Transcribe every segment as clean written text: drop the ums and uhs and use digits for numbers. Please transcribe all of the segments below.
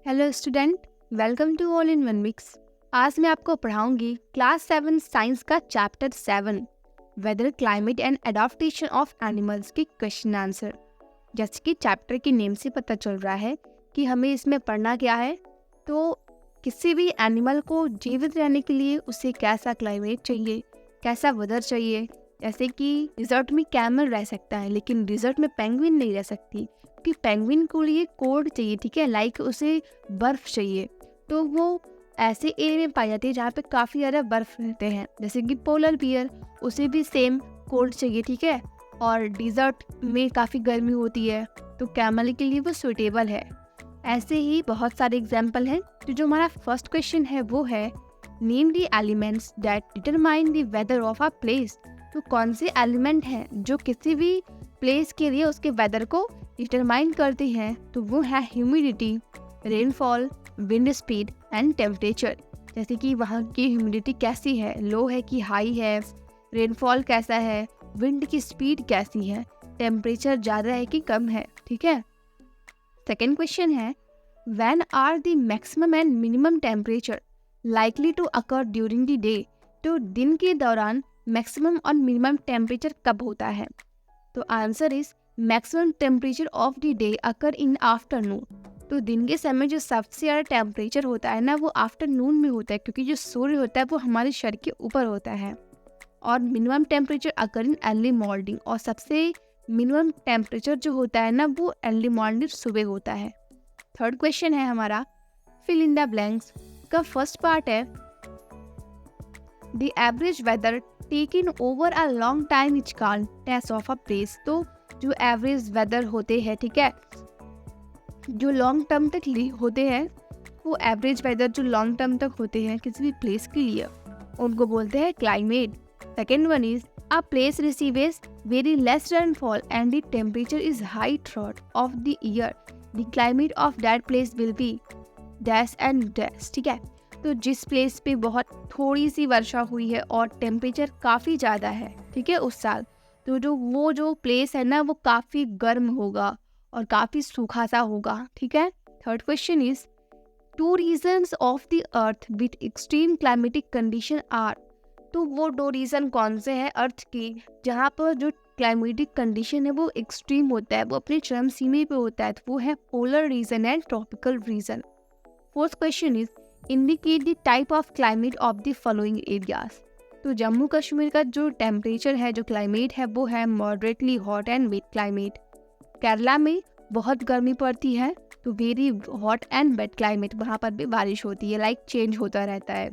Hello student, welcome to all in one mix. आज मैं आपको पढ़ाऊंगी क्लास 7 साइंस का chapter 7 weather climate and adaptation of animals के क्वेश्चन आंसर। जैसे कि चैप्टर के नेम से पता चल रहा है कि हमें इसमें पढ़ना क्या है, तो किसी भी एनिमल को जीवित रहने के लिए उसे कैसा क्लाइमेट चाहिए, कैसा वेदर चाहिए। जैसे कि डिजर्ट में कैमल रह सकता है लेकिन डिजर्ट में पेंगुइन नहीं रह सकती, कि पेंगुइन को लिए कोल्ड चाहिए, ठीक है, लाइक उसे बर्फ चाहिए। तो वो ऐसे एरिया में पाई जाती है जहाँ पे काफ़ी ज़्यादा बर्फ रहते हैं। जैसे कि पोलर बियर, उसे भी सेम कोल्ड चाहिए, ठीक है। और डिजर्ट में काफ़ी गर्मी होती है तो कैमल के लिए वो सुटेबल है। ऐसे ही बहुत सारे एग्जाम्पल हैं। तो जो हमारा फर्स्ट क्वेश्चन है वो है name the elements that determine the weather of a place. तो कौन से एलिमेंट हैं जो किसी भी प्लेस के लिए उसके वेदर को डिटरमाइन करते हैं। तो वो है humidity, rainfall, wind speed and temperature. जैसे कि वहाँ की ह्यूमिडिटी कैसी है, लो है कि हाई है, रेनफॉल कैसा है, विंड की स्पीड कैसी है, टेम्परेचर ज़्यादा है कि कम है, ठीक है। सेकेंड क्वेश्चन है when are the maximum and minimum temperature likely to occur during the day. तो दिन के दौरान मैक्सिमम और मिनिमम टेम्परेचर कब होता है। तो answer is maximum temperature of the day occur in afternoon. तो दिन के समय जो सबसे ज़्यादा टेम्परेचर होता है ना, वो आफ्टरनून में होता है, क्योंकि जो सूर्य होता है वो हमारे शरीर के ऊपर होता है। और minimum temperature occur in early morning, और सबसे मिनिमम टेम्परेचर जो होता है ना वो अर्ली मॉर्निंग सुबह होता है। थर्ड क्वेश्चन है हमारा फिल इन द ब्लैंक्स का फर्स्ट पार्ट है the average weather taken over a long time is called test of a place. तो जो एवरेज वेदर होते हैं, ठीक है, जो लॉन्ग टर्म तक होते हैं, वो एवरेज वेदर जो लॉन्ग टर्म तक होते हैं किसी भी प्लेस के लिए, उनको बोलते हैं climate. Second one is a place receives very less rainfall and the temperature is high throughout of the year, the climate of that place will be dash and dash, ठीक है। तो जिस प्लेस पे बहुत थोड़ी सी वर्षा हुई है और टेम्परेचर काफ़ी ज़्यादा है, ठीक है, उस साल, तो जो प्लेस है ना वो काफ़ी गर्म होगा और काफ़ी सूखा सा होगा, ठीक है। Third question is two regions of the earth with extreme climatic condition are. तो वो दो रीज़न कौन से हैं अर्थ के जहाँ पर जो क्लाइमेटिक कंडीशन है वो एक्सट्रीम होता है, वो अपने चरम सीमे पे होता है। तो वो है polar region and tropical region. Fourth question is indicate the type of climate of the following areas. तो जम्मू कश्मीर का जो टेम्परेचर है, जो क्लाइमेट है, वो है moderately hot and wet climate. Kerala में बहुत गर्मी पड़ती है तो very hot and wet climate, वहाँ पर भी बारिश होती है, लाइक चेंज होता रहता है।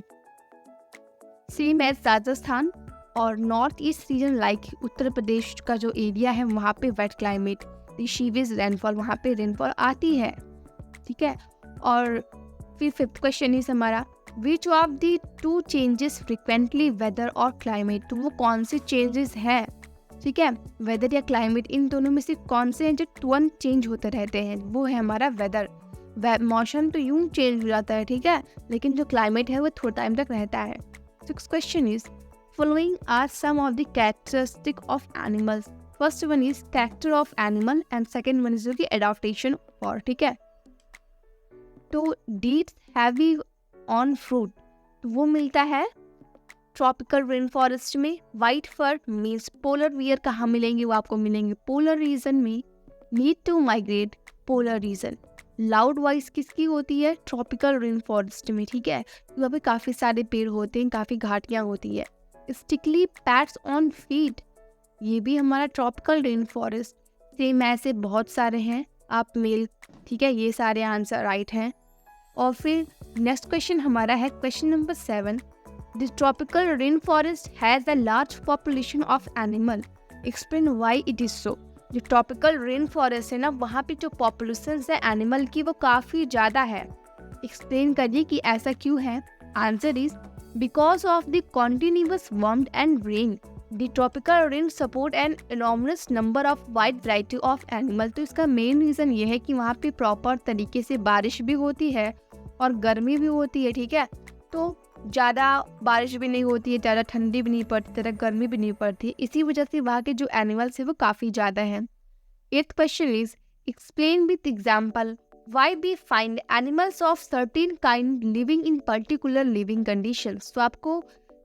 सेम एज राजस्थान और north east region like Uttar Pradesh का जो एरिया है वहाँ पे वेट क्लाइमेट, शीविज रेनफॉल, वहाँ पे रेनफॉल आती है, ठीक है। और फिर फिफ्थ क्वेश्चन इज हमारा which of the two changes frequently weather और क्लाइमेट। तो वो कौन से चेंजेस हैं, ठीक है, वेदर या क्लाइमेट, इन दोनों में से कौन से हैं जो तुरंत चेंज होते रहते हैं। वो है हमारा वेदर। मौसम तो यूं चेंज हो जाता है, ठीक है, लेकिन जो क्लाइमेट है वो थोड़ा टाइम तक रहता है। Sixth question is following are some of the characteristic of animals. First one is character of animal and second one is adaptation for, ठीक है। तो डीट्स हैवी ऑन फ्रूट, तो वो मिलता है ट्रॉपिकल रेन फॉरेस्ट में। White fur means polar bear कहाँ मिलेंगे, वो आपको मिलेंगे पोलर रीजन में। Need to migrate polar region. Loud voice किसकी होती है, ट्रॉपिकल रेन फॉरेस्ट में, ठीक है, वहाँ पे काफ़ी सारे पेड़ होते हैं, काफ़ी घाटियाँ होती है। स्टिकली पैट्स ऑन फीट, ये भी हमारा ट्रॉपिकल रेन फॉरेस्ट। सेम ऐसे बहुत सारे हैं, आप मेल, ठीक है, ये सारे आंसर राइट हैं। और फिर नेक्स्ट क्वेश्चन हमारा है question number 7 the tropical rain forest has a large population of animal, explain why it is so. जो ट्रॉपिकल रेन फॉरेस्ट है ना, वहाँ पे जो पॉपुलेशन है एनिमल की वो काफ़ी ज़्यादा है, एक्सप्लेन करिए कि ऐसा क्यों है। Answer is because of the continuous warmth and rain the tropical rain support an enormous number of wide variety of animal. तो इसका मेन रीज़न ये है कि वहाँ पे प्रॉपर तरीके से बारिश भी होती है और गर्मी भी होती है, ठीक है। तो ज़्यादा बारिश भी नहीं होती है, ज़्यादा ठंडी भी नहीं पड़ती, ज़्यादा गर्मी भी नहीं पड़ती, इसी वजह से वहाँ के जो एनिमल्स है वो काफ़ी ज़्यादा हैं। Eighth question is explain with example why we find animals of certain kind living in particular living conditions. तो आपको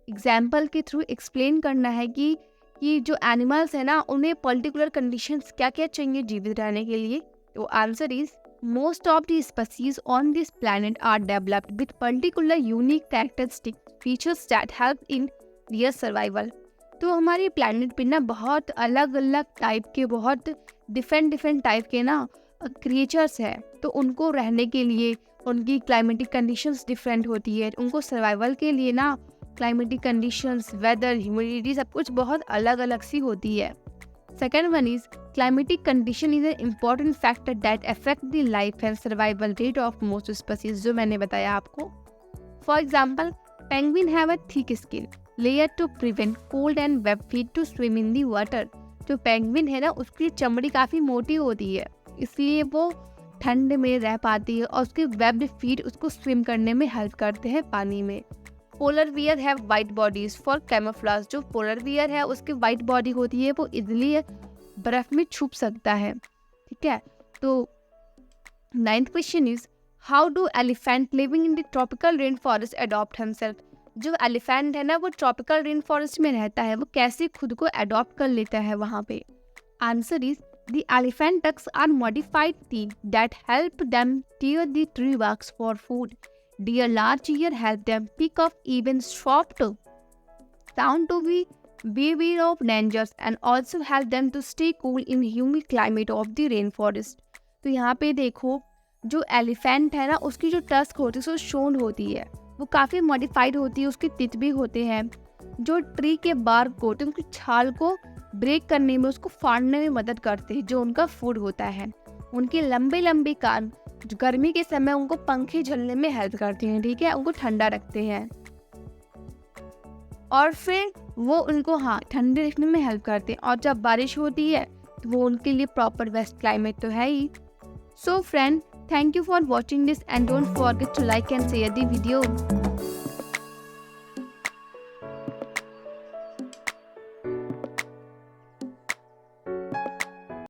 एग्जाम्पल के थ्रू एक्सप्लेन करना है कि जो एनिमल्स है ना उन्हें पर्टिकुलर कंडीशंस क्या क्या चाहिए जीवित रहने के लिए। तो answer is most of the species on this planet are developed with particular unique characteristic features that help in their survival। तो हमारी प्लानट पे ना बहुत अलग अलग टाइप के, बहुत डिफरेंट टाइप के ना क्रिएचर्स हैं। तो उनको रहने के लिए उनकी क्लाइमेटिक कंडीशंस डिफरेंट होती है। उनको सर्वाइवल के लिए ना क्लाइमेटिक कंडीशंस, वेदर, ह्यूमिडिटी सब कुछ बहुत अलग अलग सी होती है। Second one is climatic condition is an important factor that affect the life and survival rate of most species, जो मैंने बताया आपको। For example, penguin have a thick skin layer to prevent cold and web feet to swim in the water। जो penguin है ना उसकी चमड़ी काफ़ी मोटी होती है, इसलिए वो ठंड में रह पाती है और उसके वेब्ड फीट उसको स्विम करने में हेल्प करते हैं पानी में। Polar bear have white bodies for camouflage. जो पोलर बियर है उसकी वाइट बॉडी होती है, वो इजिली बर्फ में छुप सकता है। ठीक है, तो 9th question is how do elephant living in the tropical rain forest adopt himself. जो एलिफेंट है ना वो ट्रॉपिकल रेन फॉरेस्ट में रहता है, वो कैसे खुद को अडॉप्ट कर लेता है वहाँ पे। Answer is the elephant tusks are modified teeth that help them tear the tree barks for food. Their large ear help them pick up even soft sound to be beware of dangers and also help them to stay cool in humid climate of the rainforest। तो यहाँ पे देखो जो elephant है ना उसकी जो tusk होती है, उसको शोन होती है, वो काफ़ी मॉडिफाइड होती है, उसके तित भी होते हैं जो ट्री के बार्क को, तो उनकी छाल को ब्रेक करने में, उसको फाड़ने में मदद करते हैं, जो उनका फूड होता है। उनके लंबे लंबे कान जो गर्मी के समय उनको पंखे झलने में हेल्प करते हैं। ठीक है, उनको ठंडा रखते हैं और फिर वो उनको ठंडे रखने में हेल्प करते हैं। और जब बारिश होती है तो वो उनके लिए प्रॉपर वेस्ट क्लाइमेट तो है ही। So friend, thank you for watching this and don't forget to like and share the video.